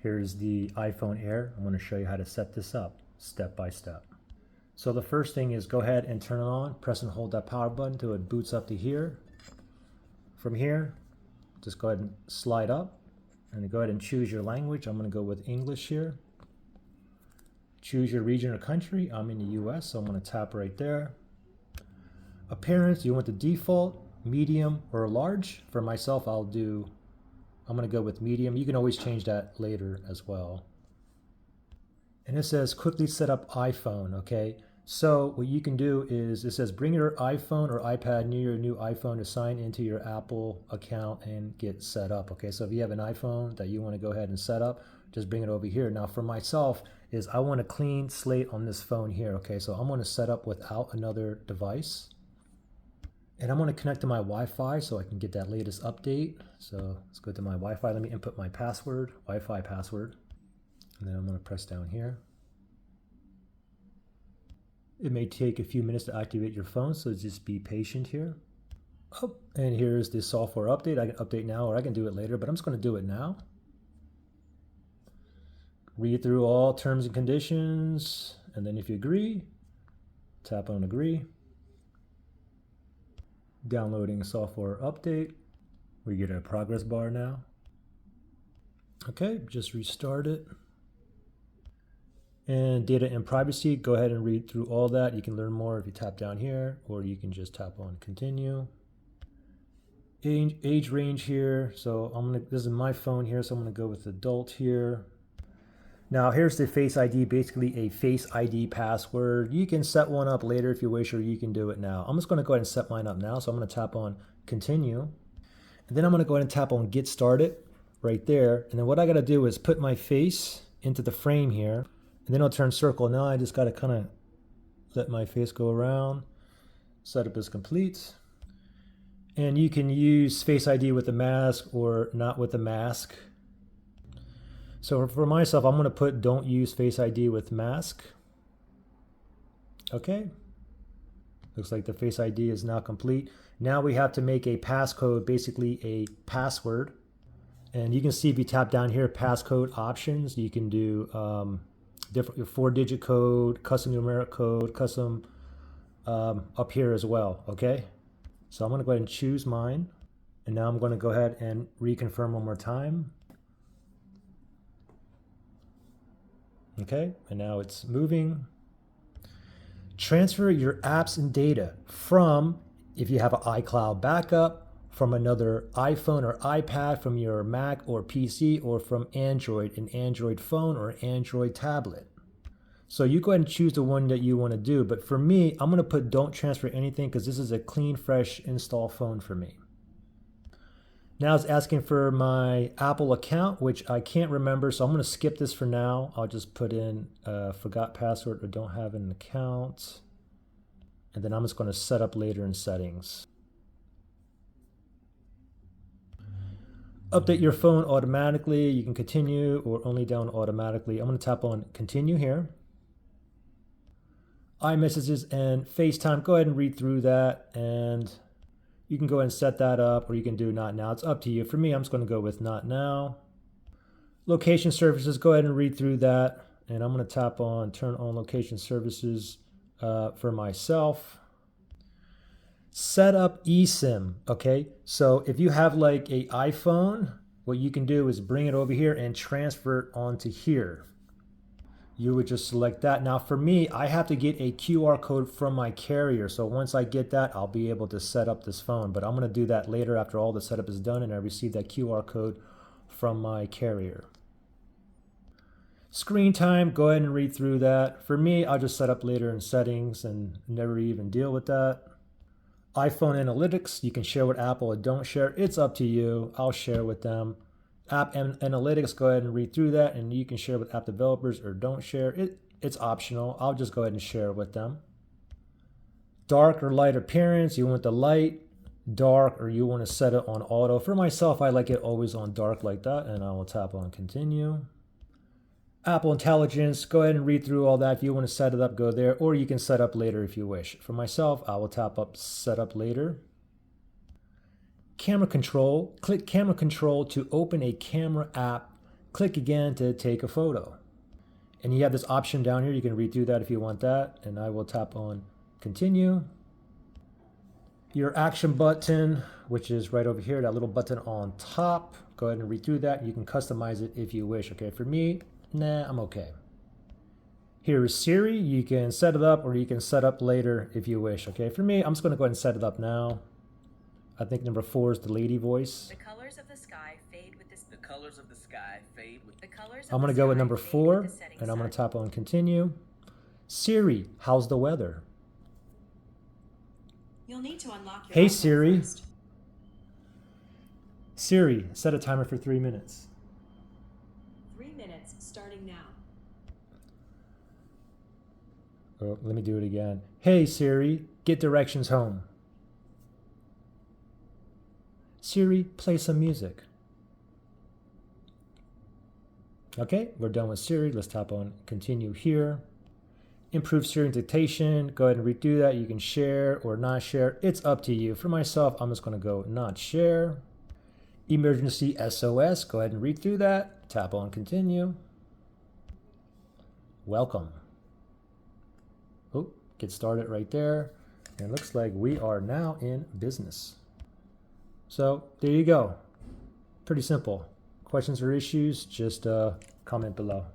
Here's the iPhone Air. I'm going to show you how to set this up step by step. So the first thing is go ahead and turn it on, press and hold that power button until it boots up to here. From here, just go ahead and slide up and go ahead and choose your language. I'm going to go with English here. Choose your region or country. I'm in the US, so I'm going to tap right there. Appearance, you want the default, medium, or large. For myself, I'm going to go with medium. You can always change that later as well. And it says quickly set up iPhone, okay? So what you can do is, it says bring your iPhone or iPad near your new iPhone to sign into your Apple account and get set up, okay? So if you have an iPhone that you want to go ahead and set up, just bring it over here. Now for myself is I want a clean slate on this phone here, okay? So I'm going to set up without another device. And I'm going to connect to my Wi-Fi so I can get that latest update. So let's go to my Wi-Fi. Let me input my password, Wi-Fi password. And then I'm going to press down here. It may take a few minutes to activate your phone, so just be patient here. Oh, and here's the software update. I can update now or I can do it later, but I'm just going to do it now. Read through all terms and conditions, and then if you agree, tap on agree. Downloading software update. We get a progress bar now. Okay, just restart it. And data and privacy, go ahead and read through all that. You can learn more if you tap down here, or you can just tap on continue. Age range here, so this is my phone here, so I'm gonna go with adult here. Now here's the Face ID, basically a Face ID password. You can set one up later if you wish, or you can do it now. I'm just gonna go ahead and set mine up now, so I'm gonna tap on continue. And then I'm gonna go ahead and tap on get started right there. And then what I gotta do is put my face into the frame here. And then I'll turn circle. Now I just got to kind of let my face go around. Setup is complete. And you can use Face ID with the mask or not with the mask. So for myself, I'm going to put don't use Face ID with mask. Okay. Looks like the Face ID is now complete. Now we have to make a passcode, basically a password. And you can see if you tap down here, passcode options, you can do different 4-digit code, custom numeric code, custom up here as well, okay? So I'm gonna go ahead and choose mine. And now I'm gonna go ahead and reconfirm one more time. Okay, and now it's moving. Transfer your apps and data from, if you have an iCloud backup, from another iPhone or iPad, from your Mac or PC, or from Android, an Android phone or Android tablet. So you go ahead and choose the one that you want to do. But for me, I'm going to put don't transfer anything because this is a clean, fresh install phone for me. Now it's asking for my Apple account, which I can't remember. So I'm going to skip this for now. I'll just put in forgot password or don't have an account. And then I'm just going to set up later in settings. Update your phone automatically. You can continue or only down automatically. I'm going to tap on continue here. iMessages and FaceTime, go ahead and read through that, and you can go ahead and set that up, or you can do not now. It's up to you. For me, I'm just going to go with not now. Location services, go ahead and read through that, and I'm going to tap on turn on location services for myself. Set up eSIM, okay? So if you have like a iPhone, what you can do is bring it over here and transfer it onto here. You would just select that. Now for me, I have to get a QR code from my carrier. So once I get that, I'll be able to set up this phone. But I'm going to do that later after all the setup is done and I receive that QR code from my carrier. Screen time, go ahead and read through that. For me, I'll just set up later in settings and never even deal with that. iPhone analytics, you can share with Apple or don't share. It's up to you. I'll share with them. App analytics, go ahead and read through that, and you can share with app developers or don't share. It's optional. I'll just go ahead and share with them. Dark or light appearance, you want the light, dark, or you want to set it on auto. For myself, I like it always on dark like that, and I will tap on continue. Apple Intelligence, go ahead and read through all that. If you want to set it up, go there, or you can set up later if you wish. For myself, I will tap up set up later. Camera control, click camera control to open a camera app Click again to take a photo. And you have this option down here. You can read through that if you want that. And I will tap on continue. Your action button, which is right over here, that little button on top. Go ahead and read through that. You can customize it if you wish. Okay, for me, nah, I'm okay. Here is Siri. You can set it up or you can set up later if you wish. Okay, for me, I'm just going to go ahead and set it up now. I think number 4 is the lady voice. The colors of the sky fade with this. The colors of the sky fade with the colors. I'm going to go with number 4 and I'm going to tap on continue. Siri, how's the weather? You'll need to unlock your Hey iPhone Siri. first. Siri, set a timer for 3 minutes. 3 minutes starting now. Oh, let me do it again. Hey Siri, get directions home. Siri, play some music. Okay, we're done with Siri. Let's tap on continue here. Improve Siri dictation. Go ahead and redo that. You can share or not share. It's up to you. For myself, I'm just going to go not share. Emergency SOS. Go ahead and read through that. Tap on continue. Welcome. Oh, get started right there. And it looks like we are now in business. So there you go. Pretty simple. Questions or issues, just comment below.